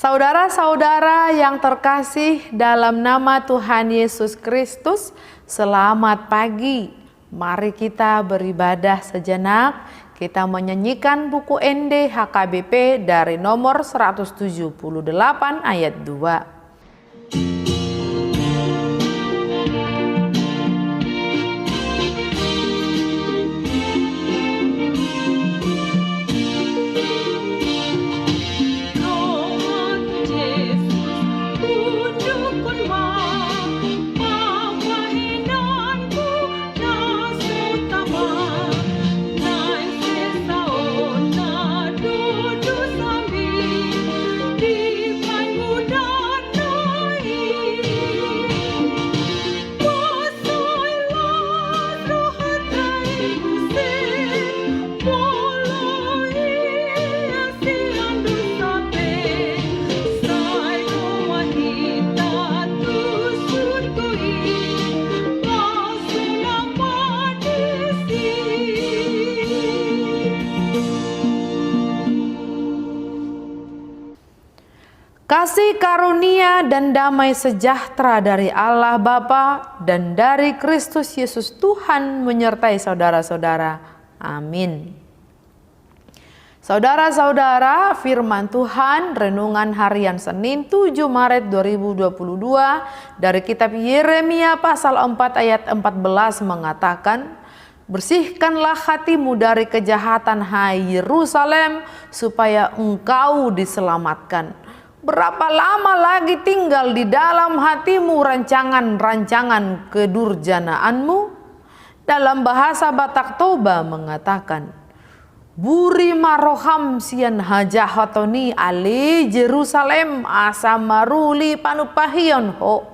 Saudara-saudara yang terkasih dalam nama Tuhan Yesus Kristus, selamat pagi. Mari kita beribadah sejenak. Kita menyanyikan buku ND HKBP dari nomor 178 ayat 2. Kasih karunia dan damai sejahtera dari Allah Bapa dan dari Kristus Yesus Tuhan menyertai saudara-saudara. Amin. Saudara-saudara, firman Tuhan renungan harian Senin 7 Maret 2022 dari kitab Yeremia pasal 4 ayat 14 mengatakan, "Bersihkanlah hatimu dari kejahatan, hai Yerusalem, supaya engkau diselamatkan. Berapa lama lagi tinggal di dalam hatimu rancangan-rancangan kedurjanaanmu?" Dalam bahasa Batak Toba mengatakan, "Buri maroham sian hajahatoni ali Jerusalem asa maruli panupahion ho.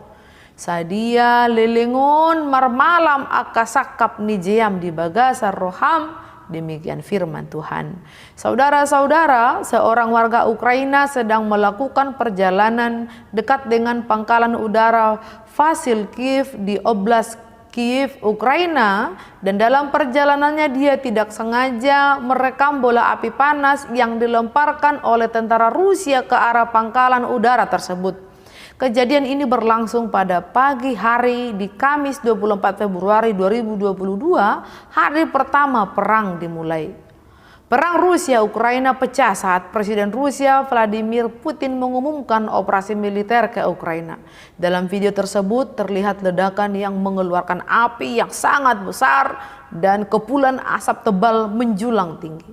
Sadia lelengon marmalam akasakap nijeam di bagasar roham." Demikian firman Tuhan. Saudara-saudara, seorang warga Ukraina sedang melakukan perjalanan dekat dengan pangkalan udara Vasil Kiev di Oblast Kiev, Ukraina, dan dalam perjalanannya dia tidak sengaja merekam bola api panas yang dilemparkan oleh tentara Rusia ke arah pangkalan udara tersebut. Kejadian ini berlangsung pada pagi hari di Kamis 24 Februari 2022, hari pertama perang dimulai. Perang Rusia-Ukraina pecah saat Presiden Rusia Vladimir Putin mengumumkan operasi militer ke Ukraina. Dalam video tersebut terlihat ledakan yang mengeluarkan api yang sangat besar dan kepulan asap tebal menjulang tinggi.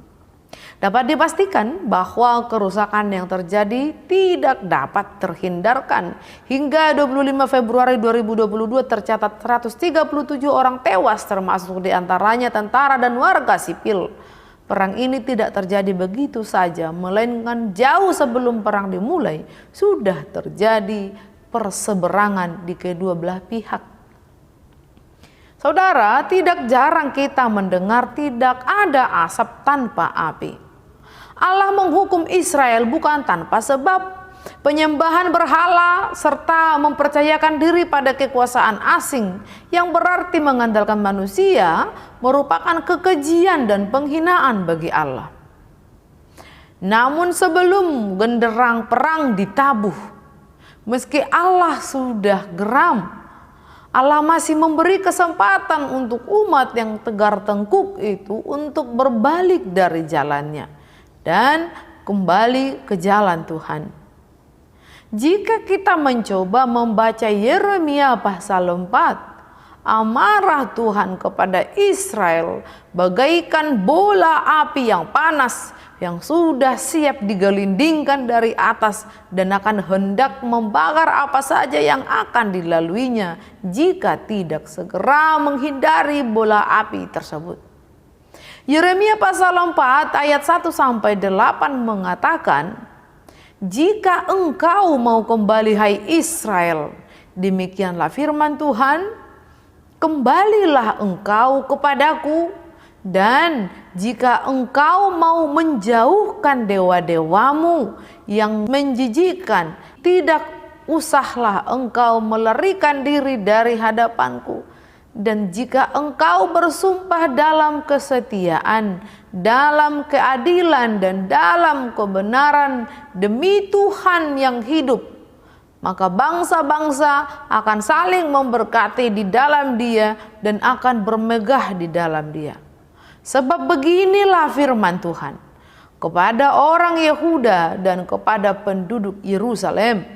Dapat dipastikan bahwa kerusakan yang terjadi tidak dapat terhindarkan. Hingga 25 Februari 2022 tercatat 137 orang tewas, termasuk diantaranya tentara dan warga sipil. Perang ini tidak terjadi begitu saja, melainkan jauh sebelum perang dimulai sudah terjadi perseberangan di kedua belah pihak. Saudara, tidak jarang kita mendengar tidak ada asap tanpa api. Allah menghukum Israel bukan tanpa sebab. Penyembahan berhala serta mempercayakan diri pada kekuasaan asing yang berarti mengandalkan manusia merupakan kekejian dan penghinaan bagi Allah. Namun sebelum genderang perang ditabuh, meski Allah sudah geram, Allah masih memberi kesempatan untuk umat yang tegar tengkuk itu untuk berbalik dari jalannya dan kembali ke jalan Tuhan. Jika kita mencoba membaca Yeremia pasal 4, amarah Tuhan kepada Israel bagaikan bola api yang panas yang sudah siap digelindingkan dari atas dan akan hendak membakar apa saja yang akan dilaluinya jika tidak segera menghindari bola api tersebut. Yeremia pasal 4 ayat 1-8 mengatakan, "Jika engkau mau kembali hai Israel, demikianlah firman Tuhan, kembalilah engkau kepadaku, dan jika engkau mau menjauhkan dewa-dewamu yang menjijikkan, tidak usahlah engkau melarikan diri dari hadapanku. Dan jika engkau bersumpah dalam kesetiaan, dalam keadilan dan dalam kebenaran demi Tuhan yang hidup, maka bangsa-bangsa akan saling memberkati di dalam Dia dan akan bermegah di dalam Dia. Sebab beginilah firman Tuhan kepada orang Yehuda dan kepada penduduk Yerusalem.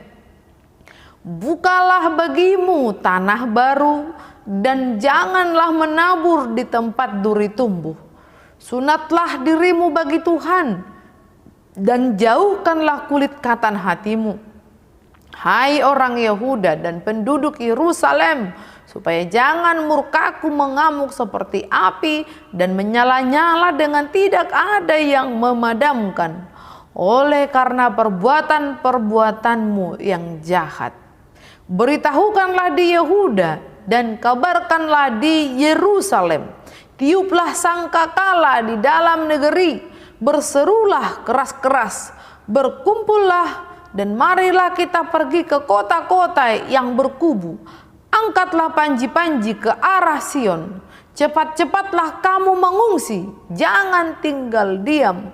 Bukalah bagimu tanah baru dan janganlah menabur di tempat duri tumbuh. Sunatlah dirimu bagi Tuhan dan jauhkanlah kulit katan hatimu. Hai orang Yehuda dan penduduk Yerusalem, supaya jangan murkaku mengamuk seperti api dan menyala-nyala dengan tidak ada yang memadamkan oleh karena perbuatan-perbuatanmu yang jahat. Beritahukanlah di Yehuda dan kabarkanlah di Yerusalem. Tiuplah sangkakala di dalam negeri, berserulah keras-keras, berkumpullah dan marilah kita pergi ke kota-kota yang berkubu. Angkatlah panji-panji ke arah Sion. Cepat-cepatlah kamu mengungsi, jangan tinggal diam.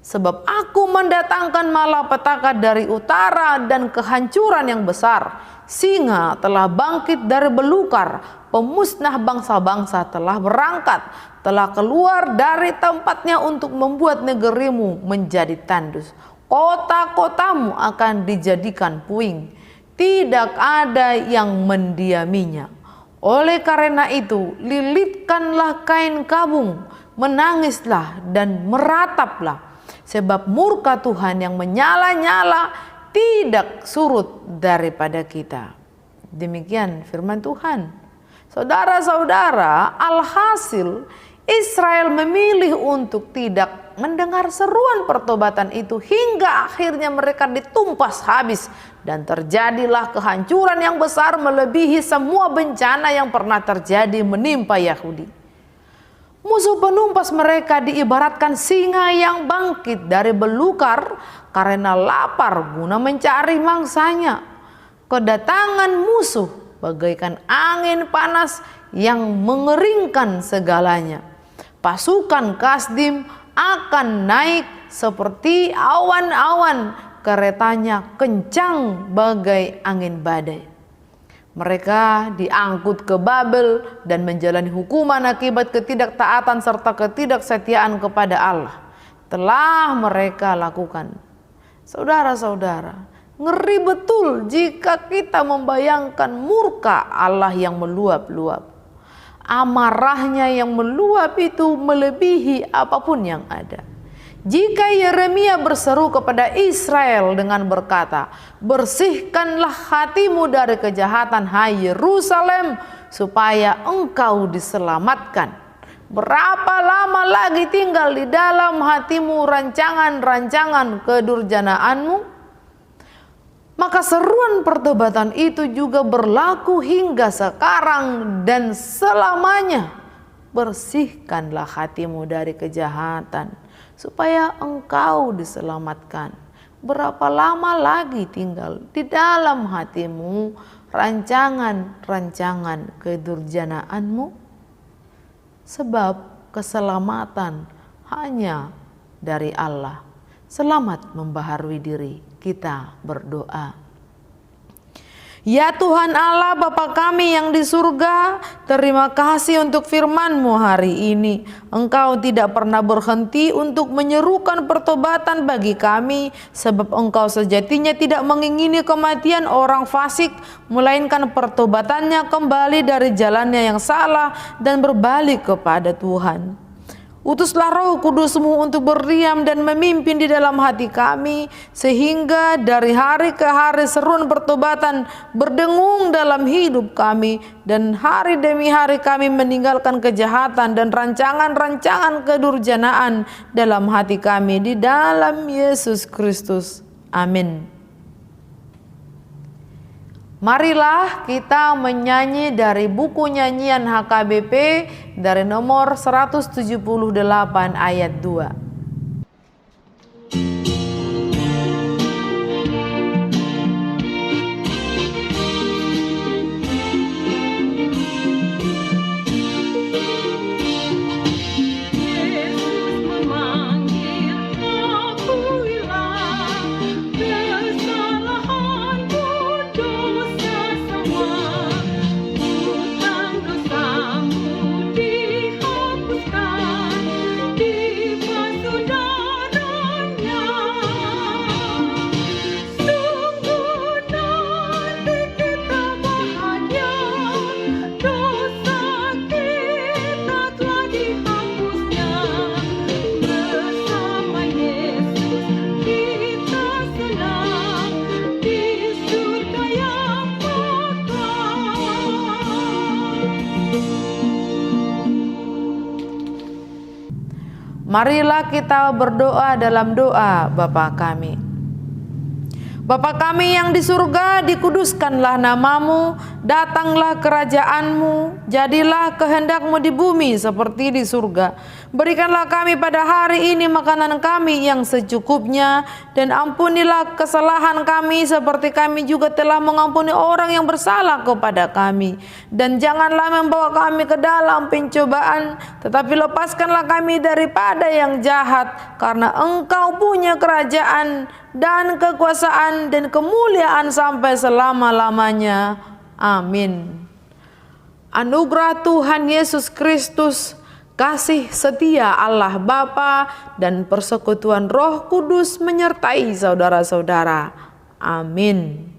Sebab aku mendatangkan malapetaka dari utara dan kehancuran yang besar. Singa telah bangkit dari belukar, pemusnah bangsa-bangsa telah berangkat, telah keluar dari tempatnya untuk membuat negerimu menjadi tandus. Kota-kotamu akan dijadikan puing, tidak ada yang mendiaminya. Oleh karena itu, lilitkanlah kain kabung, menangislah dan merataplah. Sebab murka Tuhan yang menyala-nyala tidak surut daripada kita. Demikian firman Tuhan. Saudara-saudara, alhasil Israel memilih untuk tidak mendengar seruan pertobatan itu hingga akhirnya mereka ditumpas habis dan terjadilah kehancuran yang besar melebihi semua bencana yang pernah terjadi menimpa Yahudi. Musuh penumpas mereka diibaratkan singa yang bangkit dari belukar karena lapar guna mencari mangsanya. Kedatangan musuh bagaikan angin panas yang mengeringkan segalanya. Pasukan Kasdim akan naik seperti awan-awan, keretanya kencang bagai angin badai. Mereka diangkut ke Babel dan menjalani hukuman akibat ketidaktaatan serta ketidaksetiaan kepada Allah. Telah mereka lakukan. Saudara-saudara, ngeri betul jika kita membayangkan murka Allah yang meluap-luap. Amarahnya yang meluap itu melebihi apapun yang ada. Jika Yeremia berseru kepada Israel dengan berkata, bersihkanlah hatimu dari kejahatan, hai Yerusalem, supaya engkau diselamatkan. Berapa lama lagi tinggal di dalam hatimu rancangan-rancangan kedurjanaanmu? Maka seruan pertobatan itu juga berlaku hingga sekarang dan selamanya. Bersihkanlah hatimu dari kejahatan, supaya engkau diselamatkan. Berapa lama lagi tinggal di dalam hatimu rancangan-rancangan kedurjanaanmu? Sebab keselamatan hanya dari Allah. Selamat membaharui diri, kita berdoa. Ya Tuhan Allah Bapa kami yang di surga, terima kasih untuk firman-Mu hari ini. Engkau tidak pernah berhenti untuk menyerukan pertobatan bagi kami, sebab Engkau sejatinya tidak mengingini kematian orang fasik, melainkan pertobatannya kembali dari jalannya yang salah dan berbalik kepada Tuhan. Utuslah Roh Kudus-Mu untuk berdiam dan memimpin di dalam hati kami, sehingga dari hari ke hari seruan pertobatan berdengung dalam hidup kami, dan hari demi hari kami meninggalkan kejahatan dan rancangan-rancangan kedurjanaan dalam hati kami di dalam Yesus Kristus. Amin. Marilah kita menyanyi dari buku nyanyian HKBP dari nomor 178 ayat 2. Marilah kita berdoa dalam doa Bapa kami. Bapa kami yang di surga, dikuduskanlah namamu, datanglah kerajaanmu, jadilah kehendakmu di bumi seperti di surga. Berikanlah kami pada hari ini makanan kami yang secukupnya, dan ampunilah kesalahan kami seperti kami juga telah mengampuni orang yang bersalah kepada kami. Dan janganlah membawa kami ke dalam pencobaan, tetapi lepaskanlah kami daripada yang jahat, karena Engkau punya kerajaan dan kekuasaan dan kemuliaan sampai selama-lamanya. Amin. Anugerah Tuhan Yesus Kristus, kasih setia Allah Bapa, dan persekutuan Roh Kudus menyertai saudara-saudara. Amin.